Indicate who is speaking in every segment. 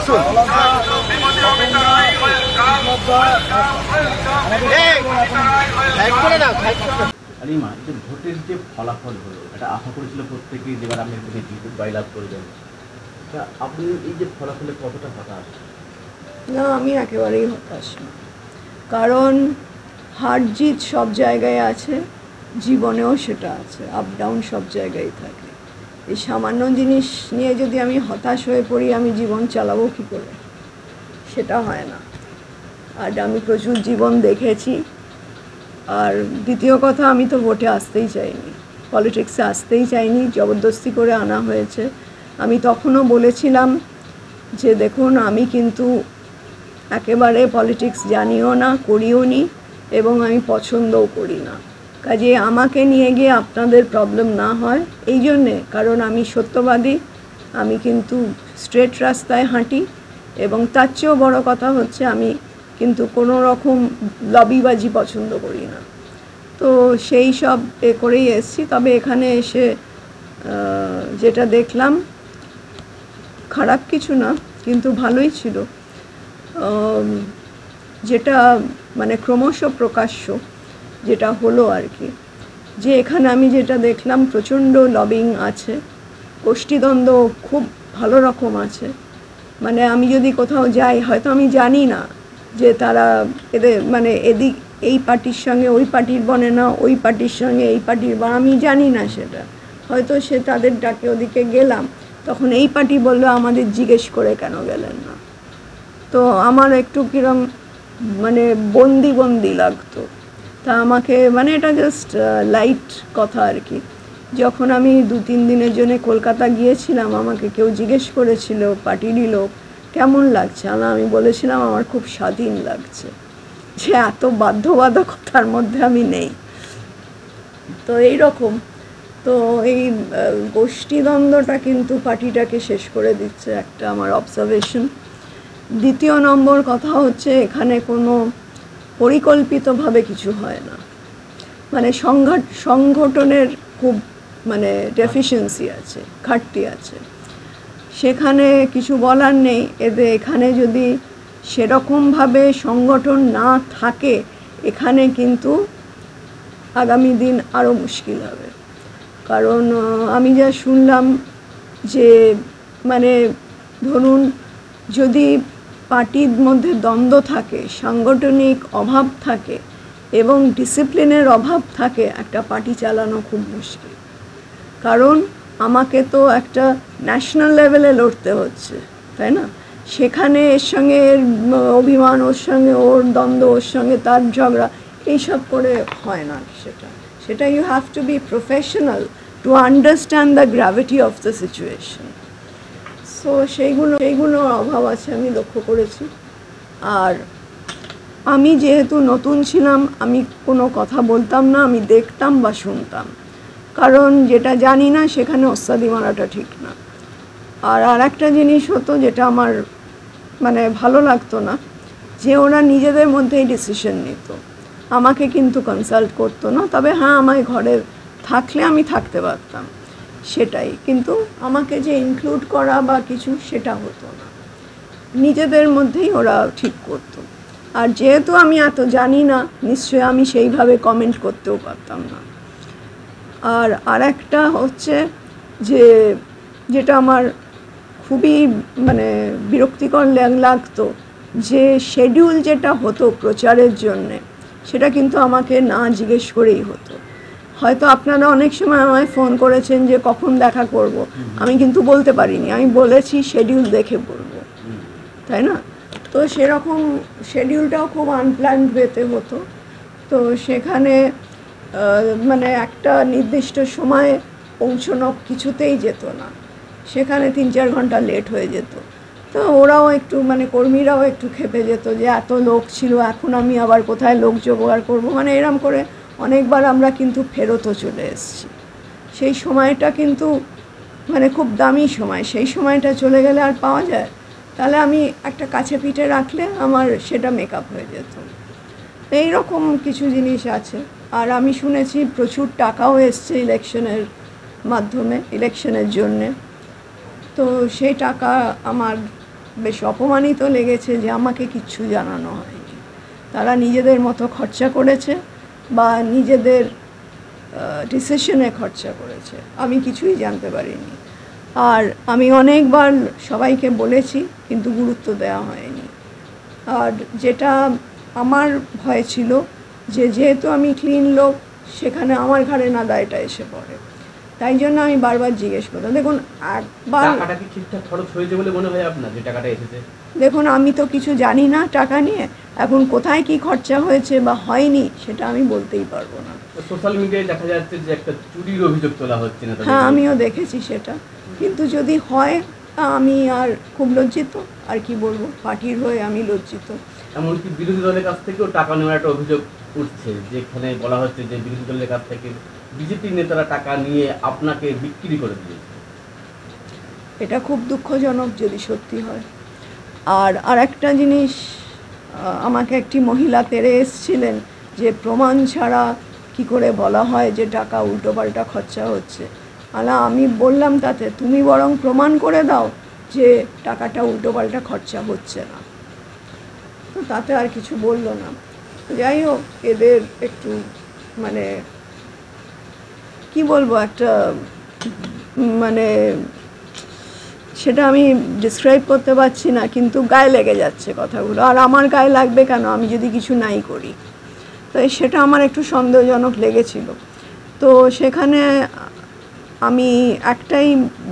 Speaker 1: আসুন।
Speaker 2: আলিমা, যে ভোটের যে ফলাফল হলো, এটা আশা করেছিল প্রত্যেকেই যেবার আপনি জয়লাভ করবেন, আপনি এই যে ফলাফলে কতটা হতাশ?
Speaker 3: না, আমি একেবারেই হতাশ না, কারণ হার জিত সব জায়গায় আছে, জীবনেও সেটা আছে, আপ ডাউন সব জায়গায় থাকে। এই সামান্য জিনিস নিয়ে যদি আমি হতাশ হয়ে পড়ি, আমি জীবন চালাবো কী করে? সেটা হয় না। আর আমি প্রচুর জীবন দেখেছি। আর দ্বিতীয় কথা, আমি তো ভোটে আসতেই চাইনি, পলিটিক্সে আসতেই চাইনি, জবরদস্তি করে আনা হয়েছে। আমি তখনও বলেছিলাম যে দেখুন, আমি কিন্তু একেবারে পলিটিক্স জানিও না, করিও নি, এবং আমি পছন্দও করি না। কাজে আমাকে নিয়ে গিয়ে আপনাদের প্রবলেম না হয় এই জন্যে, কারণ আমি সত্যবাদী, আমি কিন্তু স্ট্রেট রাস্তায় হাঁটি, এবং তার চেয়েও বড় কথা হচ্ছে আমি কিন্তু কোনো রকম লবিবাজি পছন্দ করি না। তো সেই সব করেই এসেছি। তবে এখানে এসে যেটা দেখলাম, খারাপ কিছু না, কিন্তু ভালোই ছিল। যেটা মানে ক্রমশ প্রকাশ্য যেটা হলো আর কি, যে এখানে আমি যেটা দেখলাম, প্রচণ্ড লবিং আছে, গোষ্ঠীদ্বন্দ্ব খুব ভালো রকম আছে। মানে আমি যদি কোথাও যাই, হয়তো আমি জানি না যে তারা এদের মানে এদিক এই পার্টির সঙ্গে ওই পার্টির বনে না, ওই পার্টির সঙ্গে এই পার্টির বনে, আমি জানি না সেটা। হয়তো সে তাদের ডাকে ওদিকে গেলাম, তখন এই পার্টি বললো আমাদের জিজ্ঞেস করে কেন গেলেন না। তো আমার একটু কিরম মানে বন্দি বন্দি লাগতো। তা আমাকে মানে এটা জাস্ট লাইট কথা আর কি। যখন আমি 2-3 দিনের জন্য কলকাতা গিয়েছিলাম, আমাকে কেউ জিজ্ঞেস করেছিল পার্টিরই লোক, কেমন লাগছে? আমি বলেছিলাম আমার খুব স্বাধীন লাগছে, যে এত বাধ্যবাধকতার মধ্যে আমি নেই। তো এইরকম, তো এই গোষ্ঠীদ্বন্দ্বটা কিন্তু পার্টিটাকে শেষ করে দিচ্ছে, একটা আমার অবজারভেশন। দ্বিতীয় নম্বর কথা হচ্ছে, এখানে কোনো পরিকল্পিতভাবে কিছু হয় না, মানে সংগঠনের খুব মানে ডেফিসিয়েন্সি আছে, ঘাটতি আছে। সেখানে কিছু বলার নেই। এখানে যদি সেরকমভাবে সংগঠন না থাকে, এখানে কিন্তু আগামী দিন আরও মুশকিল হবে। কারণ আমি যা শুনলাম যে মানে ধরুন, যদি পার্টির মধ্যে দ্বন্দ্ব থাকে, সাংগঠনিক অভাব থাকে এবং ডিসিপ্লিনের অভাব থাকে, একটা পার্টি চালানো খুব মুশকিল। কারণ আমাকে তো একটা ন্যাশনাল লেভেলে লড়তে হচ্ছে, তাই না? সেখানে এর সঙ্গে এর অভিমান, ওর সঙ্গে ওর দ্বন্দ্ব, ওর সঙ্গে তার ঝগড়া, এইসব করে হয় না। সেটা you have to be professional to understand the gravity of the situation. So সেইগুলোর অভাব আছে, আমি লক্ষ্য করেছি। আর আমি যেহেতু নতুন ছিলাম, আমি কোনো কথা বলতাম না, আমি দেখতাম বা শুনতাম, কারণ যেটা জানি না সেখানে ওস্তাদি মারাটা ঠিক না। আর একটা জিনিস হতো যেটা আমার মানে ভালো লাগতো না, যে ওরা নিজেদের মধ্যেই ডিসিশন নিত, আমাকে কিন্তু কনসাল্ট করতো না। তবে হ্যাঁ, আমায় ঘরে থাকলে আমি থাকতে পারতাম, সেটাই। কিন্তু আমাকে যে ইনক্লুড করা বা কিছু, সেটা হতো না, নিজেদের মধ্যেই ওরা ঠিক করতো। আর যেহেতু আমি এত জানি না, নিশ্চয়ই আমি সেইভাবে কমেন্ট করতেও পারতাম না। আর একটা হচ্ছে যে যেটা আমার খুবই মানে বিরক্তিকর লাগতো, যে শেডিউল যেটা হতো প্রচারের জন্যে, সেটা কিন্তু আমাকে না জিজ্ঞেস করেই হতো। হয়তো আপনারা অনেক সময় আমায় ফোন করেছেন যে কখন দেখা করব, আমি কিন্তু বলতে পারিনি, আমি বলেছি শেডিউল দেখে বলবো, তাই না? তো সেরকম শেডিউলটাও খুব আনপ্ল্যান্ড ওয়েতে হতো। তো সেখানে মানে একটা নির্দিষ্ট সময়ে পৌঁছানো কিছুতেই যেত না, সেখানে 3-4 ঘন্টা লেট হয়ে যেত। তো ওরাও একটু মানে কর্মীরাও একটু ক্ষেপে যেত যে এত লোক ছিল, এখন আমি আবার কোথায় লোক জোগাড় করবো, মানে এরম করে অনেকবার আমরা কিন্তু ফেরতও চলে এসেছি। সেই সময়টা কিন্তু মানে খুব দামি সময়, সেই সময়টা চলে গেলে আর পাওয়া যায়? তাহলে আমি একটা কাছে পিঠে রাখলে আমার সেটা মেকআপ হয়ে যেত। এইরকম কিছু জিনিস আছে। আর আমি শুনেছি প্রচুর টাকাও এসছে ইলেকশনের মাধ্যমে, ইলেকশনের জন্যে। তো সেই টাকা আমার বেশ অপমানিত লেগেছে যে আমাকে কিচ্ছু জানানো হয়নি। তারা নিজেদের মতো খরচা করেছে বা নিজেদের ডিসিশনে খরচা করেছে, আমি কিছুই জানতে পারিনি। আর আমি অনেকবার সবাইকে বলেছি, কিন্তু গুরুত্ব দেওয়া হয়নি। আর যেটা আমার ভয় ছিল যে যেহেতু আমি ক্লিন লোক, সেখানে আমার ঘাড়ে না দায়টা এসে পড়ে, তাই জন্য আমি বারবার জিজ্ঞেস করতাম। দেখুন, একবার
Speaker 2: টাকাটা কি ঠিকঠাক খরচ হয়েছে বলে মনে হয় আপনার, যে টাকাটা এসেছে?
Speaker 3: দেখুন, আমি তো কিছু জানি না টাকা নিয়ে। এখন কোথায় কি খরচা হয়েছে বা হয়নি সেটা আমি বলতেই পারবো না।
Speaker 2: সোশ্যাল মিডিয়ায় দেখা যাচ্ছে যে একটা চুরির অভিযোগ তোলা হচ্ছে না?
Speaker 3: হ্যাঁ, আমিও দেখেছি সেটা। কিন্তু যদি হয়, আমি আর খুব লজ্জিত। আর কি বলবো, পার্টির হয়ে আমি লজ্জিত।
Speaker 2: এমনকি বিরোধী দলের কাছ থেকেও টাকা নেওয়ার একটা অভিযোগ উঠছে, যেখানে বলা হচ্ছে যে বিরোধী দলের কাছ থেকে বিজেপি নেতারা টাকা নিয়ে আপনাকে বিক্রি করে দিয়েছে।
Speaker 3: এটা খুব দুঃখজনক যদি সত্যি হয়। আর একটা জিনিস, আমাকে একটি মহিলা তেড়ে এসেছিলেন যে প্রমাণ ছাড়া কি করে বলা হয় যে টাকা উল্টোপাল্টা খরচা হচ্ছে। আমি বললাম, তাতে তুমি বরং প্রমাণ করে দাও যে টাকাটা উল্টোপাল্টা খরচা হচ্ছে না। তো তাতে আর কিছু বললো না। যাই হোক, এদের একটু মানে কি বলবো, একটা মানে সেটা আমি ডিসক্রাইব করতে পারছি না, কিন্তু গায়ে লেগে যাচ্ছে কথাগুলো। আর আমার গায়ে লাগবে কেন, আমি যদি কিছু নাই করি? তো সেটা আমার একটু সন্দেহজনক লেগেছিল। তো সেখানে আমি একটাই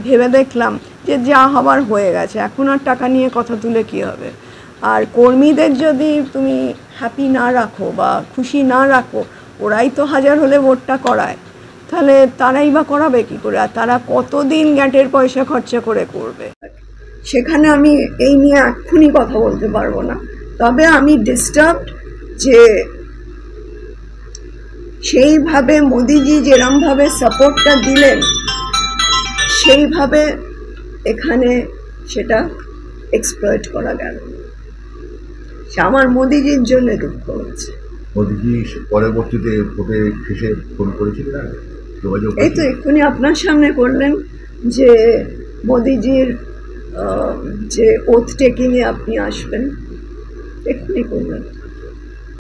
Speaker 3: ভেবে দেখলাম যে যা হবার হয়ে গেছে, এখন আর টাকা নিয়ে কথা তুলে কী হবে। আর কর্মীদের যদি তুমি হ্যাপি না রাখো বা খুশি না রাখো, ওরাই তো হাজার হলে ভোটটা করায়, তাহলে তারাই বা করাবে কী করে? আর তারা কতদিন গ্যাটের পয়সা খরচা করে করবে? সেখানে আমি এই নিয়ে এক্ষুনি কথা বলতে পারবো না। তবে আমি ডিস্টার্বড যে সেইভাবে মোদিজি যেরমভাবে সাপোর্টটা দিলেন, সেইভাবে এখানে সেটা এক্সপ্লয়েট করা গেল। সে আমার মোদিজির জন্য দুঃখ হচ্ছে।
Speaker 1: মোদিজি পরবর্তীতে ভোটে শেষে ফোন করেছিলেন, যোগাযোগ?
Speaker 3: এই তো এক্ষুনি আপনার সামনে করলেন যে মোদিজির যে ওথ টেকিংয়ে আপনি আসবেন, এক্ষুনি করলেন।